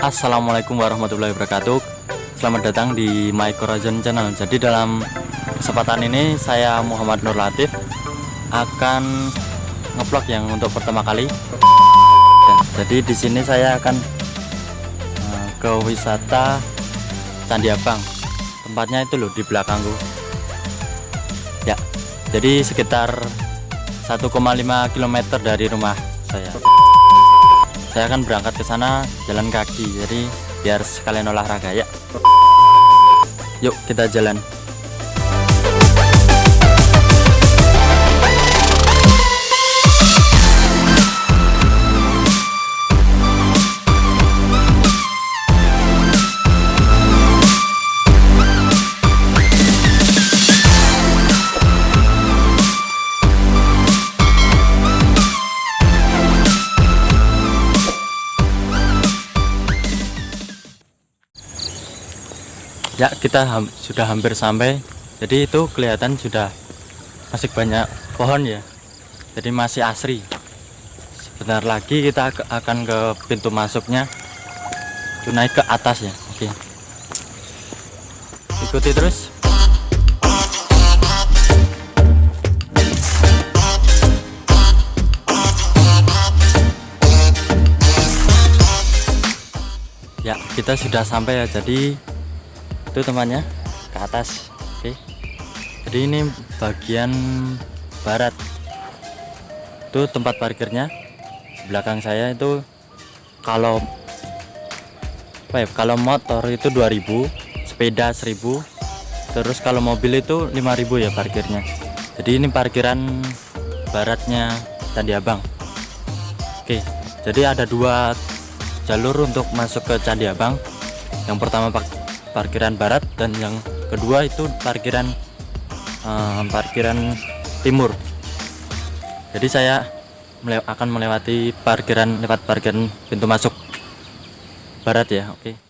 Assalamualaikum warahmatullahi wabarakatuh. Selamat datang di My Corazon Channel. Jadi dalam kesempatan ini saya Muhammad Nur Latif akan ngevlog yang untuk pertama kali. Jadi di sini saya akan ke wisata Candi Abang. Tempatnya itu loh di belakangku. Ya. Jadi sekitar 1,5 km dari rumah saya. Saya akan berangkat ke sana jalan kaki, jadi biar sekalian olahraga ya. Yuk kita jalan. Ya, kita sudah hampir sampai. Jadi itu kelihatan sudah masih banyak pohon ya. Jadi masih asri. Sebentar lagi kita akan ke pintu masuknya. Itu naik ke atas ya. Oke. Ikuti terus. Ya, kita sudah sampai ya. Jadi itu temannya ke atas. Oke. Jadi ini bagian barat. Itu tempat parkirnya. Belakang saya itu kalau motor itu 2000, sepeda 1000, terus kalau mobil itu 5000 ya parkirnya. Jadi ini parkiran baratnya Candi Abang. Oke. Jadi ada dua jalur untuk masuk ke Candi Abang. Yang pertama parkiran barat dan yang kedua itu parkiran timur. Jadi saya akan melewati lewat parkiran pintu masuk barat ya. Oke.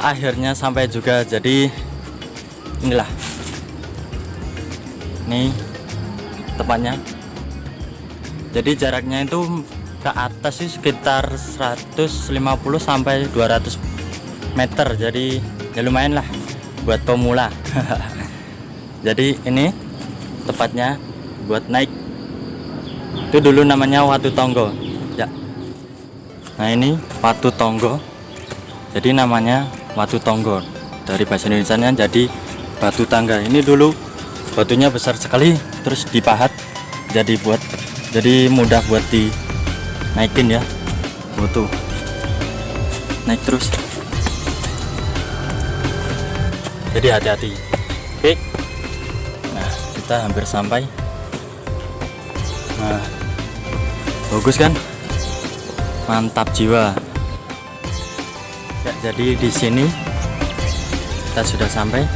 Akhirnya sampai juga. Jadi inilah, ini tepatnya. Jadi jaraknya itu ke atas sih sekitar 150 sampai 200 meter. Jadi ya lumayan lah buat pemula. Jadi ini tepatnya buat naik. Itu dulu namanya Watu Tonggo ya. Nah ini Watu Tonggo. Jadi namanya Watu Tonggo, dari bahasa Indonesianya jadi batu tangga. Ini dulu batunya besar sekali, terus dipahat jadi mudah buat dinaikin ya. Tuh naik terus, jadi hati-hati. Oke, nah kita hampir sampai. Nah bagus kan, mantap jiwa ya. Jadi di sini kita sudah sampai.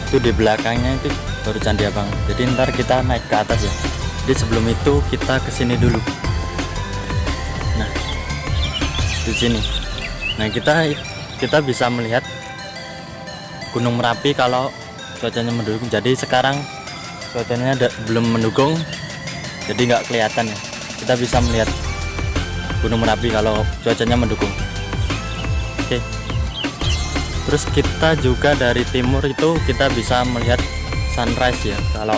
Itu di belakangnya itu baru Candi Abang. Jadi ntar kita naik ke atas ya. Jadi sebelum itu kita kesini dulu. Nah di sini. Nah kita bisa melihat Gunung Merapi kalau cuacanya mendukung. Jadi sekarang cuacanya belum mendukung, jadi nggak kelihatan ya. Kita bisa melihat Gunung Merapi kalau cuacanya mendukung. Oke. Terus kita juga dari timur itu kita bisa melihat sunrise ya. Kalau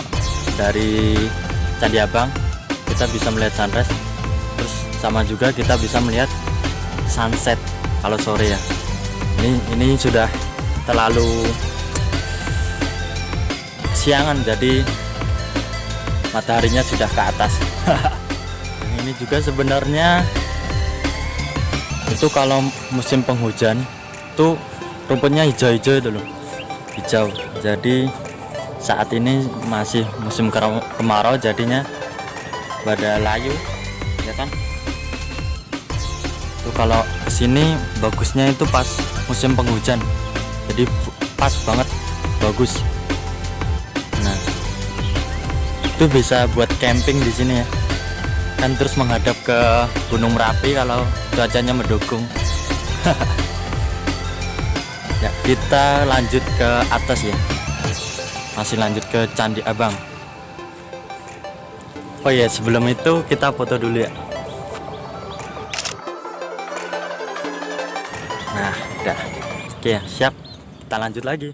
dari Candi Abang kita bisa melihat sunrise. Terus sama juga kita bisa melihat sunset kalau sore ya. Ini sudah terlalu kesiangan, jadi mataharinya sudah ke atas. Ini juga sebenarnya itu kalau musim penghujan tuh rumputnya hijau-hijau itu loh, hijau. Jadi saat ini masih musim kemarau, jadinya pada layu ya kan. Tuh kalau kesini bagusnya itu pas musim penghujan, jadi pas banget, bagus. Nah itu bisa buat camping di sini ya kan, terus menghadap ke Gunung Merapi kalau cuacanya mendukung. Ya kita lanjut ke atas ya, masih lanjut ke Candi Abang. Oh ya, sebelum itu kita foto dulu ya. Nah udah, oke ya, siap, kita lanjut lagi.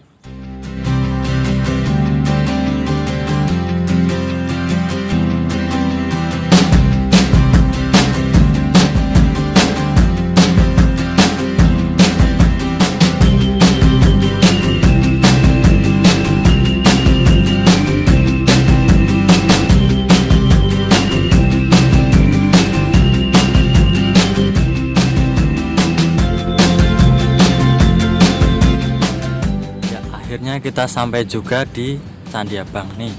Akhirnya kita sampai juga di Candi Abang nih,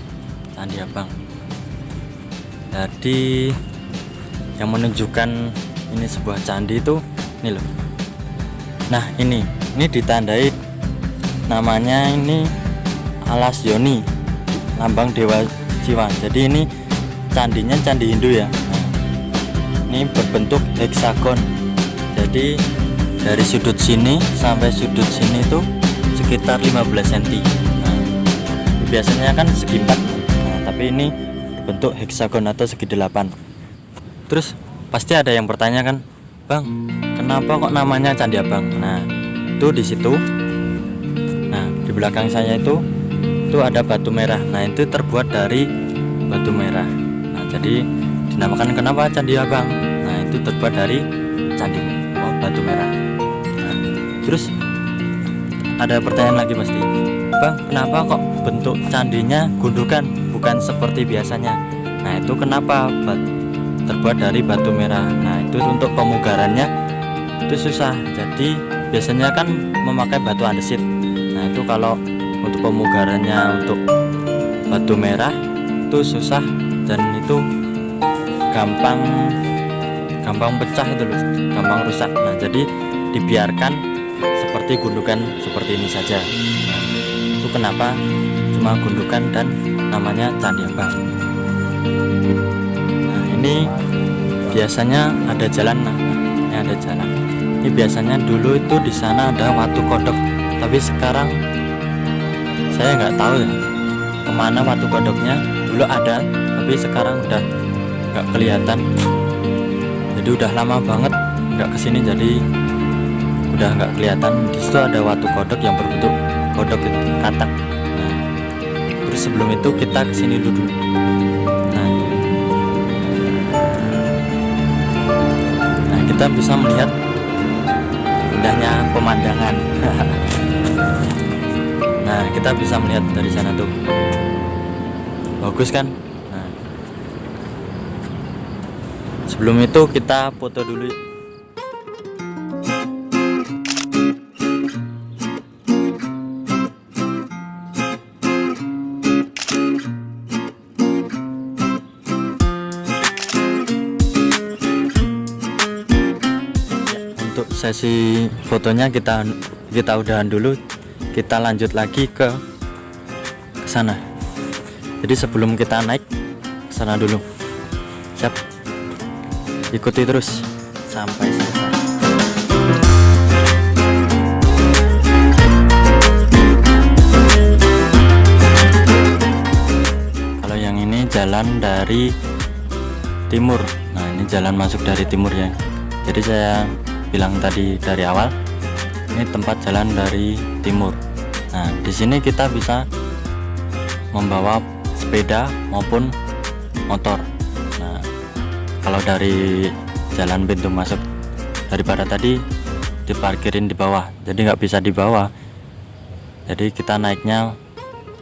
Candi Abang. Jadi yang menunjukkan ini sebuah candi itu ini loh. Nah ini ditandai namanya ini Alas Yoni, lambang Dewa Jiwa. Jadi ini candinya candi Hindu ya. Nah, ini berbentuk heksagon. Jadi dari sudut sini sampai sudut sini itu sekitar 15 cm. Nah, biasanya kan segi 4. Nah, tapi ini bentuk heksagon atau segi 8. Terus pasti ada yang bertanya kan, Bang, kenapa kok namanya Candi Abang? Nah, itu di situ. Nah, di belakang saya itu ada batu merah. Nah, itu terbuat dari batu merah. Nah, jadi dinamakan kenapa Candi Abang? Nah, itu terbuat dari candi batu merah. Nah, terus ada pertanyaan lagi pasti, Bang, kenapa kok bentuk candinya gundukan bukan seperti biasanya? Nah itu kenapa terbuat dari batu merah. Nah itu untuk pemugarannya itu susah, jadi biasanya kan memakai batu andesit. Nah itu kalau untuk pemugarannya untuk batu merah itu susah dan itu gampang pecah itu loh, gampang rusak. Nah jadi dibiarkan seperti gundukan seperti ini saja. Nah, itu kenapa cuma gundukan dan namanya Candi Abang. Nah ini biasanya ada jalan. Nah ini ada jalan. Ini biasanya dulu itu di sana ada Watu Kodok, tapi sekarang saya nggak tahu ya kemana Watu Kodoknya. Dulu ada, tapi sekarang udah nggak kelihatan. Jadi udah lama banget nggak kesini, jadi udah nggak kelihatan. Di situ ada Watu Kodok yang berbentuk kodok itu, katak. Nah, terus sebelum itu kita kesini dulu. Nah, kita bisa melihat indahnya pemandangan. Nah, kita bisa melihat dari sana tuh, bagus kan? Nah, sebelum itu kita foto dulu. Untuk sesi fotonya kita udahan dulu, kita lanjut lagi ke sana. Jadi sebelum kita naik ke sana dulu, siap, ikuti terus sampai selesai. Kalau yang ini jalan dari timur. Nah ini jalan masuk dari timur ya. Jadi saya bilang tadi dari awal, ini tempat jalan dari timur. Nah di sini kita bisa membawa sepeda maupun motor. Nah kalau dari jalan pintu masuk dari barat tadi diparkirin di bawah, jadi nggak bisa di bawah, jadi kita naiknya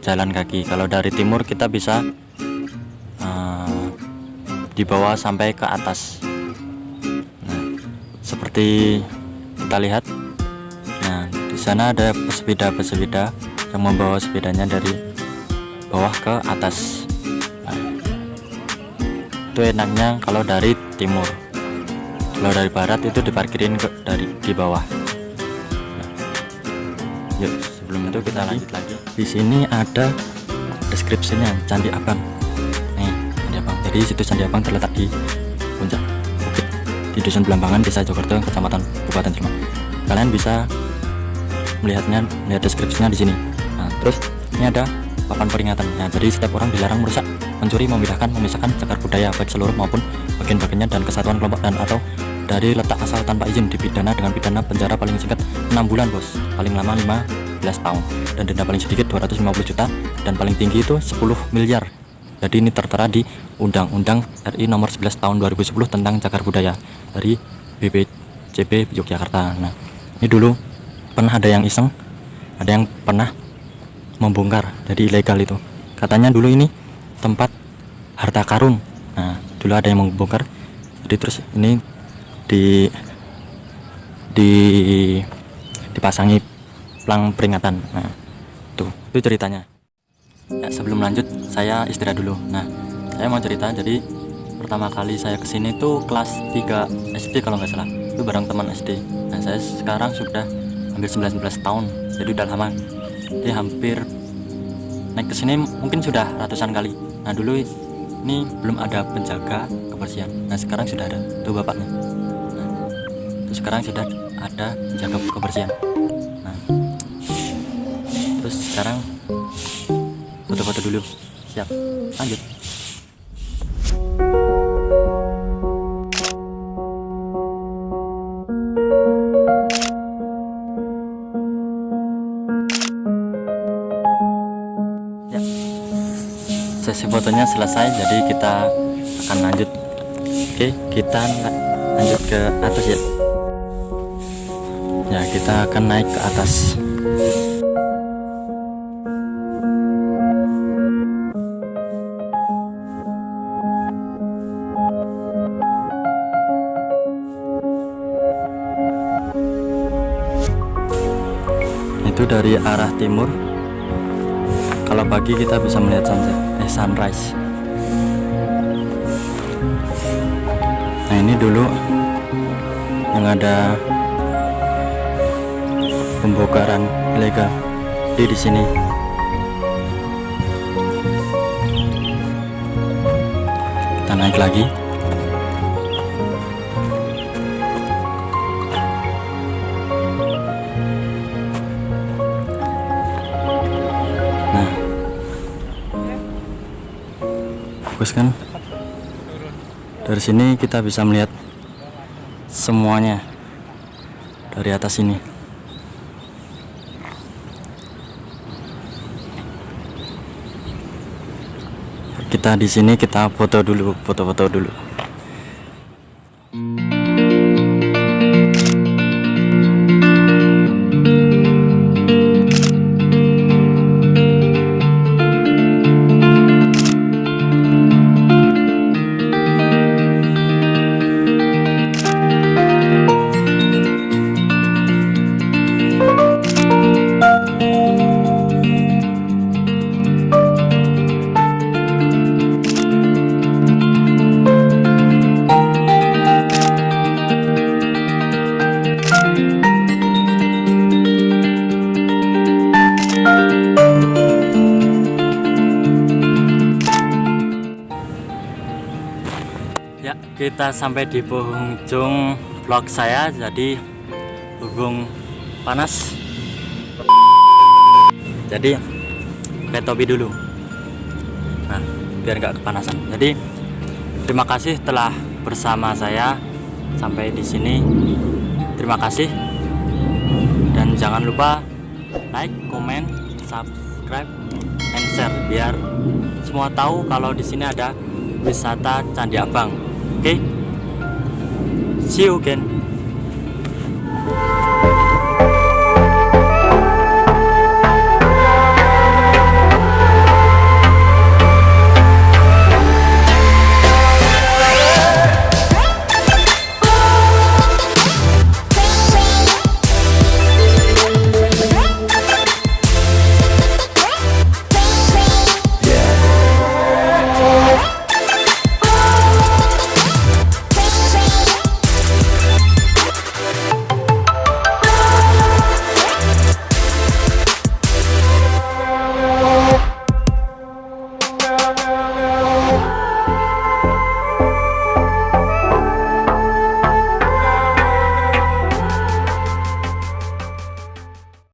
jalan kaki. Kalau dari timur kita bisa dibawa sampai ke atas. Seperti kita lihat, nah di sana ada pesepeda yang membawa sepedanya dari bawah ke atas. Nah, itu enaknya kalau dari timur. Kalau dari barat itu diparkirin di bawah. Nah, yuk sebelum itu kita lanjut lagi. Di sini ada deskripsinya Candi Abang. Nih, Candi Abang. Jadi situs Candi Abang terletak di puncak bukit di Dusun Belambangan, Desa Jogerto, Kecamatan Kabupaten Sleman. Kalian bisa melihat deskripsinya di sini. Nah, terus ini ada papan peringatan. Nah, jadi setiap orang dilarang merusak, mencuri, memindahkan, memisahkan cagar budaya baik seluruh maupun bagian-bagiannya dan kesatuan kelompok dan atau dari letak asal tanpa izin, dipidana dengan pidana penjara paling singkat 6 bulan bos, paling lama 15 tahun, dan denda paling sedikit 250 juta dan paling tinggi itu 10 miliar. Jadi ini tertera di Undang-Undang RI nomor 11 tahun 2010 tentang cagar budaya dari BPJB Yogyakarta. Nah, ini dulu pernah ada yang iseng, ada yang pernah membongkar, jadi ilegal itu. Katanya dulu ini tempat harta karun. Nah, dulu ada yang membongkar. Jadi terus ini dipasangi pelang peringatan. Nah, itu ceritanya. Ya, sebelum lanjut saya istirahat dulu. Nah, saya mau cerita. Jadi pertama kali saya kesini tuh kelas 3 SD kalau nggak salah. Itu bareng teman SD. Nah, saya sekarang sudah hampir 19 tahun, jadi udah lama. Jadi hampir naik kesini mungkin sudah ratusan kali. Nah, dulu ini belum ada penjaga kebersihan. Nah, sekarang sudah ada. Tuh bapaknya. Nah, terus sekarang sudah ada penjaga kebersihan. Nah, terus sekarang foto-foto dulu. Siap, lanjut. Ya, sesi fotonya selesai, jadi kita akan lanjut. Oke, kita lanjut ke atas ya. Ya, kita akan naik ke atas. Itu dari arah timur. Kalau pagi kita bisa melihat sunrise. Nah, ini dulu yang ada pembongkaran ilegal di sini. Kita naik lagi. Nah, bagus kan? Dari sini kita bisa melihat semuanya dari atas ini. Kita di sini kita foto dulu, foto-foto dulu. Ya, kita sampai di penghujung vlog saya. Jadi berhubung panas, jadi pakai topi dulu. Nah, biar nggak kepanasan. Jadi terima kasih telah bersama saya sampai di sini. Terima kasih, dan jangan lupa like, comment, subscribe, and share biar semua tahu kalau di sini ada wisata Candi Abang. Oke, see you again.